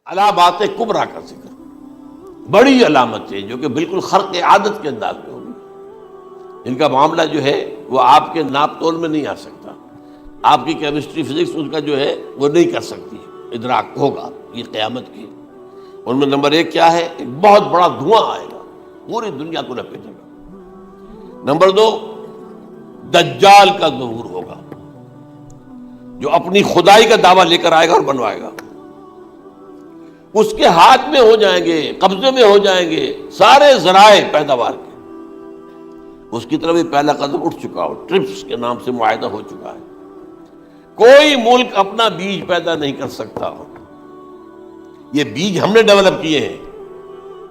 علامات کبریٰ کا ذکر، بڑی علامتیں جو کہ بالکل خرق عادت کے انداز میں ہوگی، ان کا معاملہ جو ہے وہ آپ کے ناپ تول میں نہیں آ سکتا، آپ کی کیمسٹری فزکس اس کا جو ہے وہ نہیں کر سکتی، ادراک ہوگا یہ قیامت کی۔ ان میں نمبر ایک کیا ہے؟ ایک بہت بڑا دھواں آئے گا، پوری دنیا کو لپیٹے گا۔ نمبر دو، دجال کا ظہور ہوگا جو اپنی خدائی کا دعویٰ لے کر آئے گا اور بنوائے گا، اس کے ہاتھ میں ہو جائیں گے، قبضے میں ہو جائیں گے سارے ذرائع پیداوار کے۔ اس کی طرف بھی پہلا قدم اٹھ چکا ہو، ٹرپس کے نام سے معاہدہ ہو چکا ہے۔ کوئی ملک اپنا بیج پیدا نہیں کر سکتا، یہ بیج ہم نے ڈیولپ کیے ہیں۔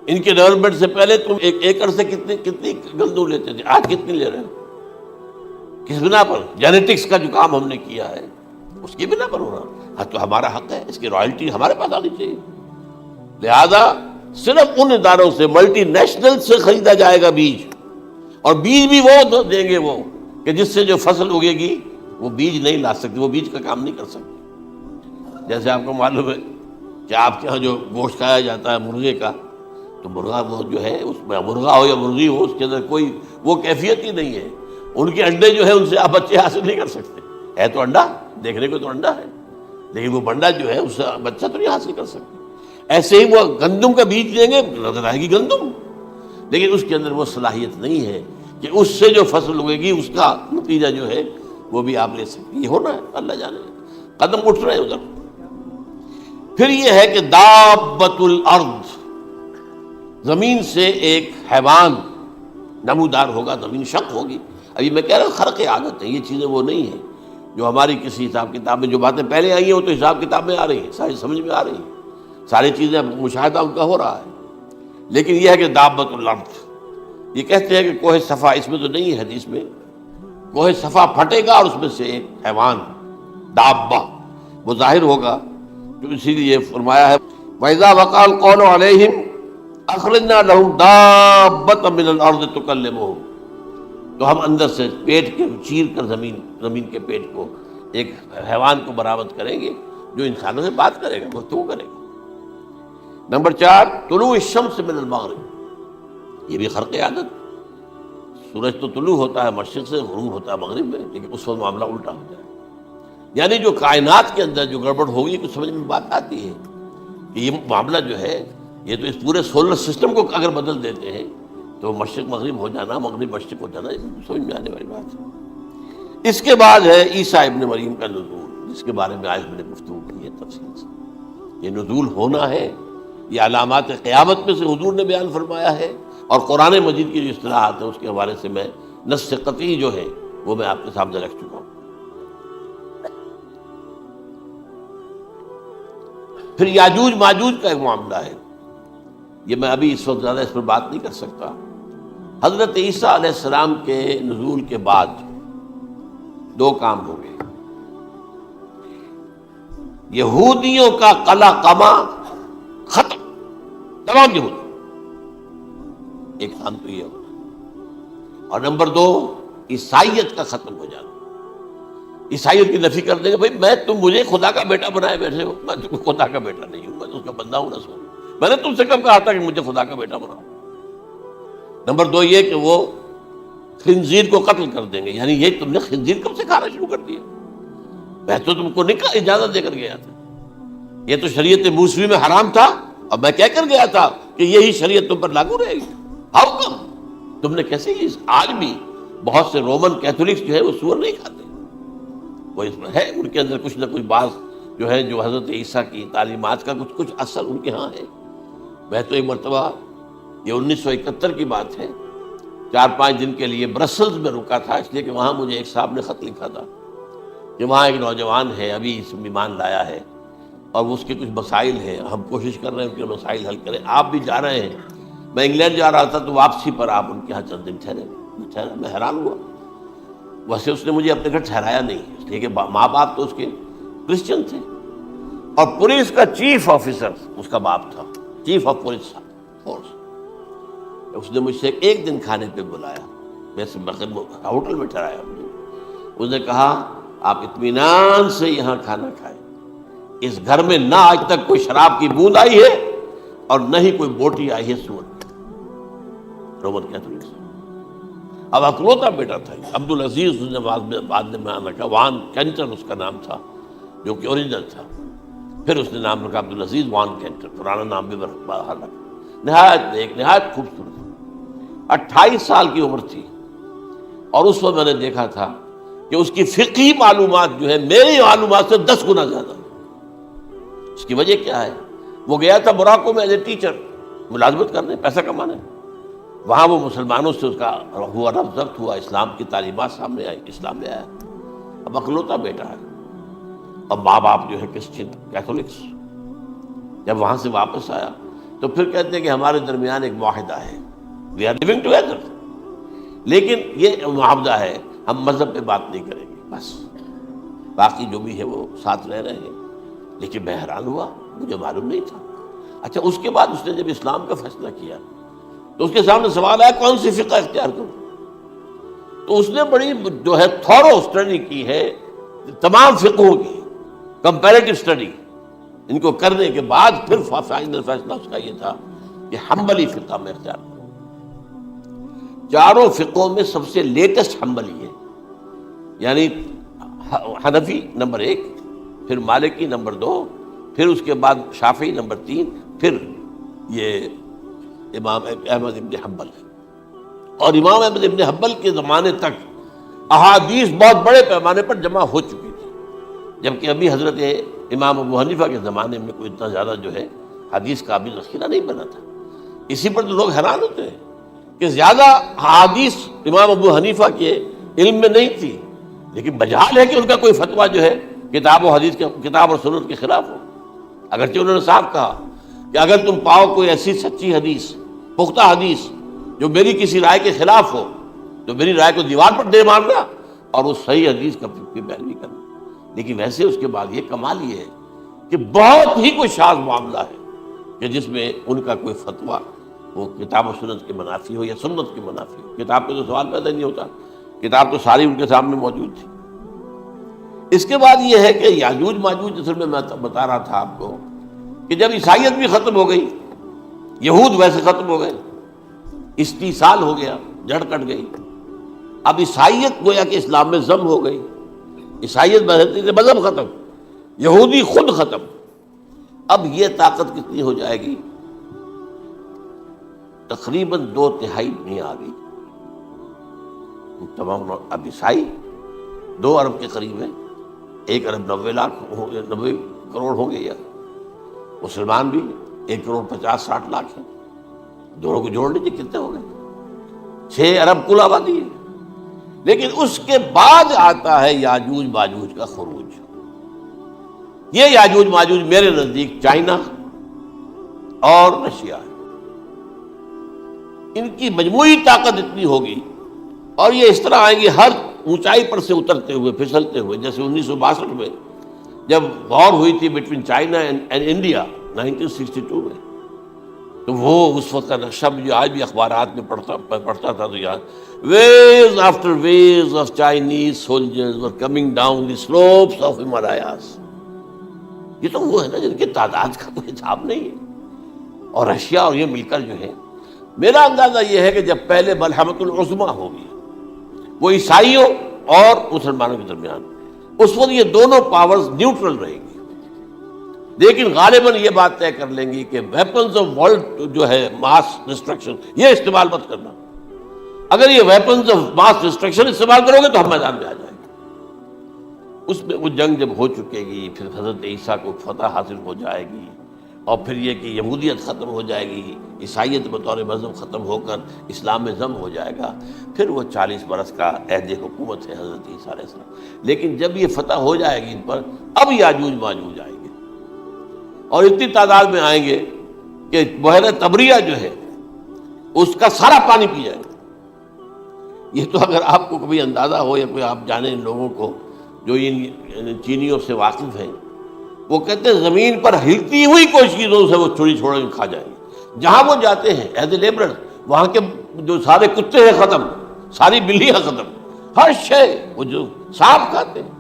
ان کے ڈیولپمنٹ سے پہلے تم ایک ایکڑ سے کتنی گندم لیتے تھے، آج کتنی لے رہے ہو؟ کس بنا پر؟ جینیٹکس کا جو کام ہم نے کیا ہے اس کی بنا پر ہو رہا۔ ہاں تو ہمارا حق ہے، اس کی رائلٹی ہمارے پاس آنی چاہیے۔ لہذا صرف ان اداروں سے، ملٹی نیشنل سے خریدا جائے گا بیج، اور بیج بھی وہ دیں گے وہ کہ جس سے جو فصل اگے گی وہ بیج نہیں لا سکتی، وہ بیج کا کام نہیں کر سکتی۔ جیسے آپ کو معلوم ہے کہ آپ کے ہاں جو گوشت کھایا جاتا ہے مرغے کا، تو مرغا وہ جو ہے اس میں مرغا ہو یا مرغی ہو، اس کے اندر کوئی وہ کیفیت ہی نہیں ہے۔ ان کے انڈے جو ہے ان سے آپ بچے حاصل نہیں کر سکتے، ہے تو انڈا، دیکھنے کو تو انڈا ہے، لیکن وہ بنڈا جو ہے اس سے بچہ تو نہیں حاصل کر سکتے۔ ایسے ہی وہ گندم کا بیج دیں گے، نظر آئے گی گندم، لیکن اس کے اندر وہ صلاحیت نہیں ہے کہ اس سے جو فصل اگے گی اس کا نتیجہ جو ہے وہ بھی آپ لے سکتے۔ یہ ہونا ہے، اللہ جانے، قدم اٹھ رہے ہیں ادھر۔ پھر یہ ہے کہ دابۃ الارض، زمین سے ایک حیوان نمودار ہوگا، زمین شق ہوگی۔ ابھی میں کہہ رہا ہوں خرق عادت ہے، یہ چیزیں وہ نہیں ہیں جو ہماری کسی حساب کتاب میں جو باتیں پہلے آئی ہیں وہ تو حساب کتاب میں آ رہی ہیں، ساری سمجھ میں آ رہی ہیں، ساری چیزیں مشاہدہ ان کا ہو رہا ہے۔ لیکن یہ ہے کہ دابۃ الارض، یہ کہتے ہیں کہ کوہ صفا، اس میں تو نہیں ہے حدیث میں، کوہ صفا پھٹے گا اور اس میں سے ایک حیوان دابہ وہ ظاہر ہوگا، تو اسی لیے فرمایا ہے وَإِذَا وَقَعَ الْقَوْلُ عَلَيْهِمْ أَخْرَجْنَا لَهُمْ دَابَّةً مِّنَ الْأَرْضِ تُكَلِّمُهُمْ، تو ہم اندر سے پیٹ کے چیر کر زمین کے پیٹ کو ایک حیوان کو برآمد کریں گے جو انسانوں سے بات کرے گا، گفتگو کرے گا۔ نمبر 4، طلوع الشمس من المغرب، یہ بھی خرق عادت، سورج تو طلوع ہوتا ہے مشرق سے، غروب ہوتا ہے مغرب میں، لیکن اس وقت معاملہ الٹا ہو جائے، یعنی جو کائنات کے اندر جو گڑبڑ ہوگی کچھ سمجھ میں بات آتی ہے کہ یہ معاملہ جو ہے، یہ تو اس پورے سولر سسٹم کو اگر بدل دیتے ہیں تو مشرق مغرب ہو جانا، مغرب مشرق ہو جانا، یہ سمجھ میں آنے والی بات ہے۔ اس کے بعد ہے عیسیٰ ابن مریم کا نزول، جس کے بارے میں آج میں نے گفتگو کی ہے تفصیل سے۔ یہ نزول ہونا ہے، یہ علامات قیامت میں سے حضور نے بیان فرمایا ہے، اور قرآن مجید کی جو اصطلاحات ہیں اس کے حوالے سے میں نص قطعی جو ہے وہ میں آپ کے سامنے رکھ چکا ہوں۔ پھر یاجوج ماجوج کا ایک معاملہ ہے، یہ میں ابھی اس وقت زیادہ اس پر بات نہیں کر سکتا۔ حضرت عیسیٰ علیہ السلام کے نزول کے بعد دو کام ہوں گے، یہودیوں کا قلع قمع ختم، تمام یہود، ایک کام تو یہ ہوگا، اور نمبر 2 عیسائیت کا ختم ہو جانا، عیسائیت کی نفی کر دیں گے، بھائی تم مجھے خدا کا بیٹا بنائے بیٹھے ہو، میں تم خدا کا بیٹا نہیں ہوں، میں تو اس کا بندہ ہوں، رسول، میں نے تم سے کب کہا تھا کہ مجھے خدا کا بیٹا بناؤ۔ نمبر 2 یہ کہ وہ خنزیر کو قتل کر دیں گے، یعنی یہ تم نے خنزیر کب سے کھانا شروع کر دیا؟ میں تو تم کو نہیں اجازت دے کر گیا تھا، یہ تو شریعت موسوی میں حرام تھا، اور میں کہہ کر گیا تھا کہ یہی شریعت تم پر لاگو رہے گی، ہاؤ کم تم نے کیسے یہ؟ آج بھی بہت سے رومن کیتھولکس جو ہے وہ سور نہیں کھاتے، وہ اس میں ہے ان کے اندر کچھ نہ کچھ بات جو ہے جو حضرت عیسیٰ کی تعلیمات کا کچھ اثر ان کے ہاں ہے۔ میں تو ایک مرتبہ، یہ 1971 کی بات ہے، 4-5 دن کے لیے برسلز میں رکا تھا، اس لیے کہ وہاں مجھے ایک صاحب نے خط لکھا تھا کہ وہاں ایک نوجوان ہے، ابھی اس ایمان لایا ہے، اور اس کے کچھ مسائل ہیں، ہم کوشش کر رہے ہیں ان کے مسائل حل کریں، آپ بھی جا رہے ہیں۔ میں انگلینڈ جا رہا تھا تو واپسی پر آپ ان کے یہاں چند دن ٹھہرے، میں حیران ہوا، ویسے اس نے مجھے اپنے گھر ٹھہرایا نہیں، اس لیے کہ ماں باپ تو اس کے کرسچن تھے، اور پولیس کا چیف آفیسر اس کا باپ تھا، چیف آف پولیس فورس۔ اس نے مجھ سے ایک دن کھانے پہ بلایا، ویسے ہوٹل میں ٹھہرایا مجھے، اس نے کہا آپ اطمینان سے یہاں کھانا کھائیں، اس گھر میں نہ آج تک کوئی شراب کی بوند آئی ہے اور نہ ہی کوئی بوٹی آئی ہے سور کی. Roman Catholics. اب اکلوتا بیٹا تھا عبد العزیز، اس نے بعد میں بیان رکھا، وان کینٹر اس کا نام تھا جو کہ اوریجنل تھا. پھر اس نے نام رکھا عبد العزیز وان کینٹر، پرانا نام بھی باہر رکھا. نہایت خوبصورت. 28 سال کی عمر تھی اور اس وقت میں نے دیکھا تھا کہ اس کی فقہی معلومات جو ہے میری معلومات سے 10 گنا زیادہ. اس کی وجہ کیا ہے؟ وہ گیا تھا موراکو میں ایز اے ٹیچر، ملازمت کرنے، پیسہ کمانے. وہاں وہ مسلمانوں سے اس کا ہوا ربط ضبط ہوا، اسلام کی تعلیمات سامنے آئی، اسلام لے آیا. اب اکلوتا بیٹا ہے، اب ماں باپ جو ہے کرسچن کیتھولکس. جب وہاں سے واپس آیا تو پھر کہتے ہیں کہ ہمارے درمیان ایک معاہدہ ہے، وی آر لیونگ ٹوگیدر، لیکن یہ معاہدہ ہے ہم مذہب پہ بات نہیں کریں گے، بس باقی جو بھی ہے وہ ساتھ رہ رہے ہیں. لیکن میں حیران ہوا، مجھے معلوم نہیں تھا. اچھا اس کے بعد اس نے جب اسلام کا فیصلہ کیا تو اس کے سامنے سوال آیا کون سی فقہ اختیار کروں. تو اس نے بڑی جو ہے تھورو اسٹڈی کی ہے تمام فقہوں کی، کمپیریٹو اسٹڈی. ان کو کرنے کے بعد پھر فائنل فیصلہ اس کا یہ تھا کہ حنبلی فقہ میں اختیار کروں. چاروں فقہوں میں سب سے لیٹسٹ حنبلی ہے، یعنی حنفی نمبر 1، پھر مالکی نمبر 2، پھر اس کے بعد شافعی نمبر 3، پھر یہ امام احمد ابن حنبل ہے. اور امام احمد ابن حنبل کے زمانے تک احادیث بہت بڑے پیمانے پر جمع ہو چکی تھی، جبکہ ابھی حضرت امام ابو حنیفہ کے زمانے میں کوئی اتنا زیادہ جو ہے حدیث کا بھی ذخیرہ نہیں بنا تھا. اسی پر تو لوگ حیران ہوتے ہیں کہ زیادہ حدیث امام ابو حنیفہ کے علم میں نہیں تھی، لیکن بجحال ہے کہ ان کا کوئی فتویٰ جو ہے کتاب اور سنت کے خلاف ہو. اگرچہ انہوں نے صاف کہا کہ اگر تم پاؤ کوئی ایسی سچی حدیث، پختہ حدیث جو میری کسی رائے کے خلاف ہو تو میری رائے کو دیوار پر دے مارنا اور اس صحیح حدیث کا پیروی کرنا. لیکن ویسے اس کے بعد یہ کمال یہ ہے کہ بہت ہی کوئی شاذ معاملہ ہے کہ جس میں ان کا کوئی فتویٰ وہ کتاب و سنت کے منافی ہو یا سنت کے منافی ہو. کتاب پہ تو سوال پیدا نہیں ہوتا، کتاب تو ساری ان کے سامنے موجود تھی. اس کے بعد یہ ہے کہ یاجوج ماجوج، جیسے میں بتا رہا تھا آپ کو کہ جب عیسائیت بھی ختم ہو گئی، یہود ویسے ختم ہو گئے، استیصال ہو گیا، جڑ کٹ گئی. اب عیسائیت گویا کہ اسلام میں ضم ہو گئی. عیسائیت مذہب ختم، یہودی خود ختم. اب یہ طاقت کتنی ہو جائے گی؟ تقریباً 2/3 دنیا آ گئی. تمام اب عیسائی 2 ارب کے قریب ہے، 1 ارب 90 کروڑ ہو گئے، یا مسلمان بھی 1 کروڑ 50-60 لاکھ ہیں. دونوں کو جوڑ لیجیے کتنے ہو گئے؟ 6 ارب کل آبادی ہے. لیکن اس کے بعد آتا ہے یاجوج ماجوج کا خروج. یہ یاجوج ماجوج میرے نزدیک چائنا اور رشیا ہے. ان کی مجموعی طاقت اتنی ہوگی اور یہ اس طرح آئیں گے ہر اونچائی پر سے اترتے ہوئے، پھسلتے ہوئے. جیسے 1962 میں جب وار ہوئی تھی بٹوین چائنا اینڈ انڈیا 1962 میں، تو وہ اس وقت کا نقشہ مجھے آج بھی اخبارات میں پڑھتا تھا تو یاد، waves after waves of Chinese soldiers were coming down the slopes of Himalayas. یہ تو وہ ہے نا جن کی تعداد کا کوئی حساب نہیں ہے. اور رشیا اور یہ مل کر جو ہے، میرا اندازہ یہ ہے کہ جب پہلے ملحمۃ العظمیٰ ہوگی وہ عیسائیوں اور مسلمانوں کے درمیان، اس وقت یہ دونوں پاورز نیوٹرل رہیں گی. لیکن غالباً یہ بات طے کر لیں گی کہ ویپنز آف ورلڈ جو ہے ماس ڈسٹرکشن، یہ استعمال مت کرنا. اگر یہ ویپنز آف ماس ڈسٹرکشن استعمال کرو گے تو ہم میدان میں آ جائیں گے. اس میں وہ جنگ جب ہو چکے گی، پھر حضرت عیسیٰ کو فتح حاصل ہو جائے گی، اور پھر یہ کہ یہودیت ختم ہو جائے گی، عیسائیت بطور مذہب ختم ہو کر اسلام میں ضم ہو جائے گا. پھر وہ 40 برس کا عہد حکومت ہے حضرت عیسیٰ علیہ السلام. لیکن جب یہ فتح ہو جائے گی ان پر، اب یاجوج ماجوج آئیں گے اور اتنی تعداد میں آئیں گے کہ بحیرہ طبریہ جو ہے اس کا سارا پانی پی جائے گا. یہ تو اگر آپ کو کبھی اندازہ ہو یا کوئی آپ جانیں ان لوگوں کو جو ان چینیوں سے واقف ہیں، وہ کہتے ہیں زمین پر ہلتی ہوئی کوئی چیزوں سے وہ چھوڑی کھا جائیں گے. جہاں وہ جاتے ہیں ایز اے لیبرر، وہاں کے جو سارے کتے ہیں ختم، ساری بلیاں ختم، ہر شے، وہ جو سانپ کھاتے ہیں،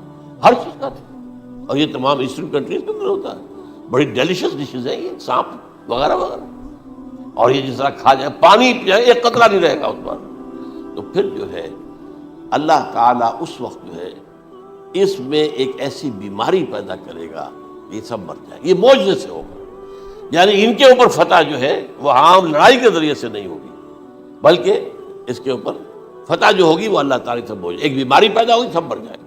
ہر چیز کھاتے ہیں. اور یہ تمام ایسٹرن کنٹریز کے اندر ہوتا ہے، بڑی ڈیلیشس ڈشز ہیں یہ، سانپ وغیرہ وغیرہ، اور یہ جس طرح کھا جائے، پانی پیا ایک قطرہ نہیں رہے گا اس پر. تو پھر جو ہے اللہ تعالیٰ اس وقت جو ہے اس میں ایک ایسی بیماری پیدا کرے گا، یہ سب مر جائے. یہ معجزے سے ہوگا، یعنی ان کے اوپر فتح جو ہے وہ عام لڑائی کے ذریعے سے نہیں ہوگی، بلکہ اس کے اوپر فتح جو ہوگی وہ اللہ تعالیٰ سے بوجھ، ایک بیماری پیدا ہوگی، سب مر جائے گا.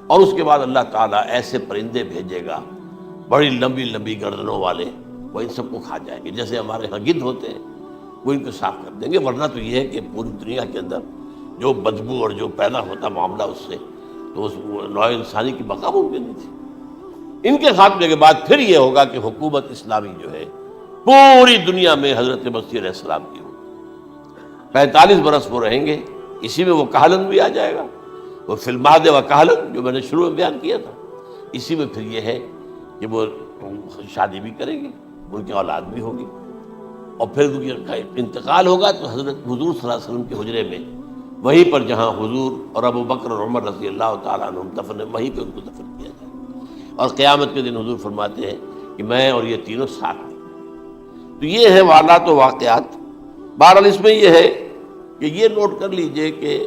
اور اس کے بعد اللہ تعالیٰ ایسے پرندے بھیجے گا بڑی لمبی لمبی گردنوں والے، وہ ان سب کو کھا جائیں گے. جیسے ہمارے ہاں گدھ ہوتے ہیں وہ ان کو صاف کر دیں گے. ورنہ تو یہ ہے کہ پوری دنیا کے اندر جو بدبو اور جو پیدا ہوتا معاملہ اس سے، تو اس نوع انسانی کی بقا ممکن نہیں تھی. ان کے خاتمے کے بعد پھر یہ ہوگا کہ حکومت اسلامی جو ہے پوری دنیا میں حضرت مسیح علیہ السلام کی ہوگی. 45 برس وہ رہیں گے، اسی میں وہ کہلن بھی آ جائے گا، وہ فی المہد و کہلن جو میں نے شروع میں بیان کیا تھا. اسی میں پھر یہ ہے کہ وہ شادی بھی کریں گے، ان کی اولاد بھی ہوگی، اور پھر ان کا انتقال ہوگا تو حضرت حضور صلی اللہ علیہ وسلم کے حجرے میں، وہیں پر جہاں حضور اور ابو بکر اور عمر رضی اللہ تعالیٰ عنہم دفن ہے، وہیں پہ ان کو دفن کیا جائے. اور قیامت کے دن حضور فرماتے ہیں کہ میں اور یہ تینوں ساتھ ہیں. تو یہ ہے واقعات و واقعات. بہرحال اس میں یہ ہے کہ یہ نوٹ کر لیجئے کہ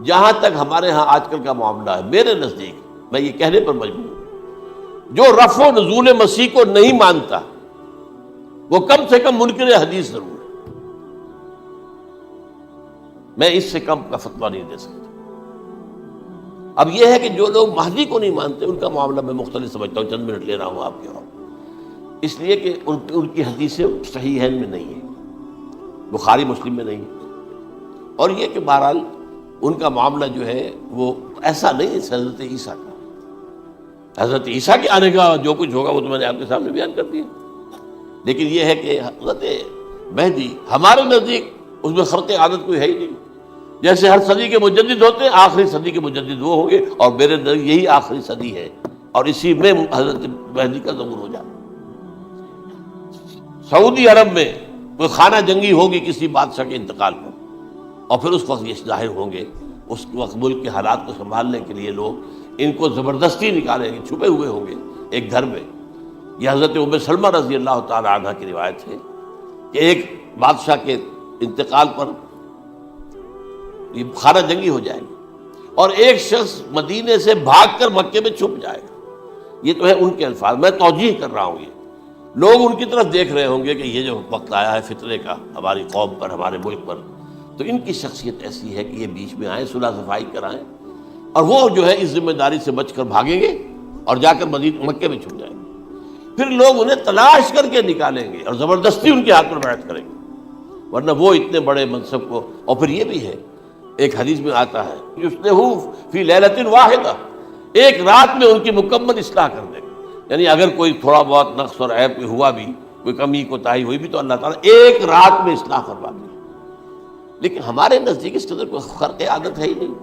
جہاں تک ہمارے ہاں آج کل کا معاملہ ہے، میرے نزدیک میں یہ کہنے پر مجبور ہوں، جو رفع و نزول مسیح کو نہیں مانتا وہ کم سے کم منکر حدیث ضرور ہے. میں اس سے کم کا فتویٰ نہیں دے سکتا. اب یہ ہے کہ جو لوگ مہدی کو نہیں مانتے ان کا معاملہ میں مختلف سمجھتا ہوں. چند منٹ لے رہا ہوں آپ کے، اور اس لیے کہ ان کی حدیثیں صحیحین میں نہیں ہیں، بخاری مسلم میں نہیں ہیں. اور یہ کہ بہرحال ان کا معاملہ جو ہے وہ ایسا نہیں ہے حضرت عیسیٰ کا. حضرت عیسیٰ کے آنے کا جو کچھ ہوگا وہ تو میں نے آپ کے سامنے بیان کر دیا. لیکن یہ ہے کہ حضرت مہدی ہمارے نزدیک اس میں خرق عادت کوئی ہے ہی نہیں. جیسے ہر صدی کے مجدد ہوتے ہیں، آخری صدی کے مجدد وہ ہوں گے، اور میرے نزدیک یہی آخری صدی ہے، اور اسی میں حضرت مہدی کا ظہور ہو جاتا. سعودی عرب میں کوئی خانہ جنگی ہوگی کسی بادشاہ کے انتقال پر، اور پھر اس وقت یہ ظاہر ہوں گے. اس وقت ملک کے حالات کو سنبھالنے کے لیے لوگ ان کو زبردستی نکالیں گے، چھپے ہوئے ہوں گے ایک گھر میں. یہ حضرت ام سلمہ رضی اللہ تعالی عنہ کی روایت ہے کہ ایک بادشاہ کے انتقال پر یہ خانہ جنگی ہو جائے گی، اور ایک شخص مدینے سے بھاگ کر مکے میں چھپ جائے گا. یہ تو ہے ان کے الفاظ، میں توجیہ کر رہا ہوں. یہ لوگ ان کی طرف دیکھ رہے ہوں گے کہ یہ جو وقت آیا ہے فتنے کا ہماری قوم پر، ہمارے ملک پر، تو ان کی شخصیت ایسی ہے کہ یہ بیچ میں آئیں، صلح صفائی کرائیں، اور وہ جو ہے اس ذمہ داری سے بچ کر بھاگیں گے اور جا کر مکے میں چھپ جائیں گے. پھر لوگ انہیں تلاش کر کے نکالیں گے اور زبردستی ان کے ہاتھ پر بیعت کریں گے، ورنہ وہ اتنے بڑے منصب کو. اور پھر یہ بھی ہے، ایک حدیث میں آتا ہے یصلح فی لیلۃ واحدہ، ایک رات میں ان کی مکمل اصلاح کر دے گا. یعنی اگر کوئی تھوڑا بہت نقص اور عیب ہوا بھی، کوئی کمی کوتاہی ہوئی بھی، تو اللہ تعالیٰ ایک رات میں اصلاح کروا دے. لیکن ہمارے نزدیک اس قدر کوئی خرق عادت ہے ہی نہیں.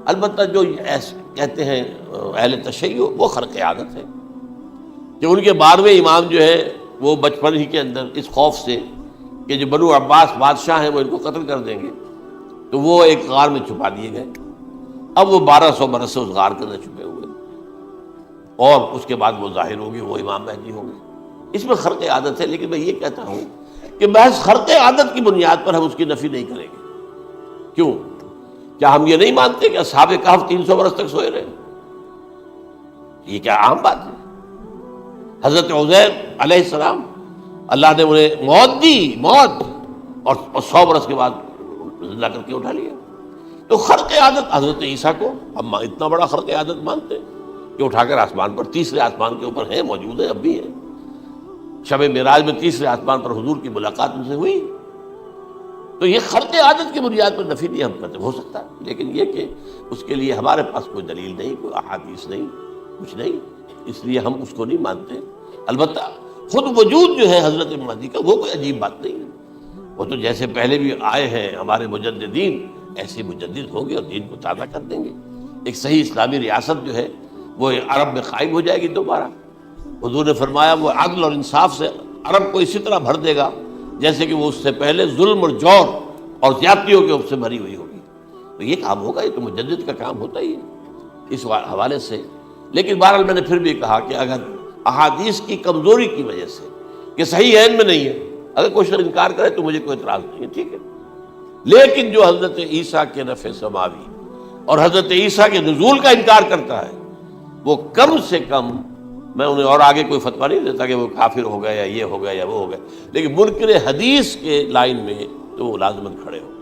البتہ جو کہتے ہیں اہل تشیع، وہ خرق عادت ہے کہ ان کے 12ویں امام جو ہے وہ بچپن ہی کے اندر اس خوف سے کہ جو بنو عباس بادشاہ ہیں وہ ان کو قتل کر دیں گے، تو وہ ایک غار میں چھپا دیے گئے. اب وہ 1200 برس سے اس غار کے اندر چھپے ہوئے، اور اس کے بعد وہ ظاہر ہوگی، وہ امام مہدی ہوں گے. اس میں خرق عادت ہے. لیکن میں یہ کہتا ہوں کہ محض خرق عادت کی بنیاد پر ہم اس کی نفی نہیں کریں گے. کیوں؟ کیا ہم یہ نہیں مانتے کہ اصحاب کہف 300 برس تک سوئے رہے؟ یہ کیا عام بات ہے؟ حضرت عزیر علیہ السلام اللہ نے انہیں موت دی، موت، اور 100 برس کے بعد زندہ کر کے اٹھا لیا. تو خرق عادت حضرت عیسیٰ کو ہم اتنا بڑا خرق عادت مانتے ہیں کہ اٹھا کر آسمان پر، تیسرے آسمان کے اوپر ہیں، موجود ہیں، اب بھی ہیں. شب معراج میں تیسرے آسمان پر حضور کی ملاقات ان سے ہوئی. تو یہ خرق عادت کی بنیاد پر نفی نہیں ہم کرتے. ہو سکتا ہے، لیکن یہ کہ اس کے لیے ہمارے پاس کوئی دلیل نہیں، کوئی احادیث نہیں، کچھ نہیں، اس لیے ہم اس کو نہیں مانتے. البتہ خود وجود جو ہے حضرت مہدی کا وہ کوئی عجیب بات نہیں ہے. وہ تو جیسے پہلے بھی آئے ہیں ہمارے مجددین، ایسے مجدد ہوں گے اور دین کو تازہ کر دیں گے. ایک صحیح اسلامی ریاست جو ہے وہ عرب میں قائم ہو جائے گی دوبارہ. حضور نے فرمایا وہ عدل اور انصاف سے عرب کو اسی طرح بھر دے گا جیسے کہ وہ اس سے پہلے ظلم اور جور اور زیادتیوں کے اوپر سے بھری ہوئی ہوگی. تو یہ کام ہوگا، یہ تو مجدد کا کام ہوتا ہی ہے. اس حوالے سے لیکن بہرحال میں نے پھر بھی کہا کہ اگر احادیث کی کمزوری کی وجہ سے کہ صحیح عین میں نہیں ہے، اگر کوئی شخص انکار کرے تو مجھے کوئی اعتراض نہیں ہے، ٹھیک ہے، لیکن جو حضرت عیسیٰ کے نفع سماوی اور حضرت عیسیٰ کے نزول کا انکار کرتا ہے وہ کم سے کم، میں انہیں اور آگے کوئی فتویٰ نہیں دیتا کہ وہ کافر ہو گئے یا یہ ہو گیا یا وہ ہو گیا، لیکن منکر حدیث کے لائن میں تو وہ لازماً کھڑے ہو۔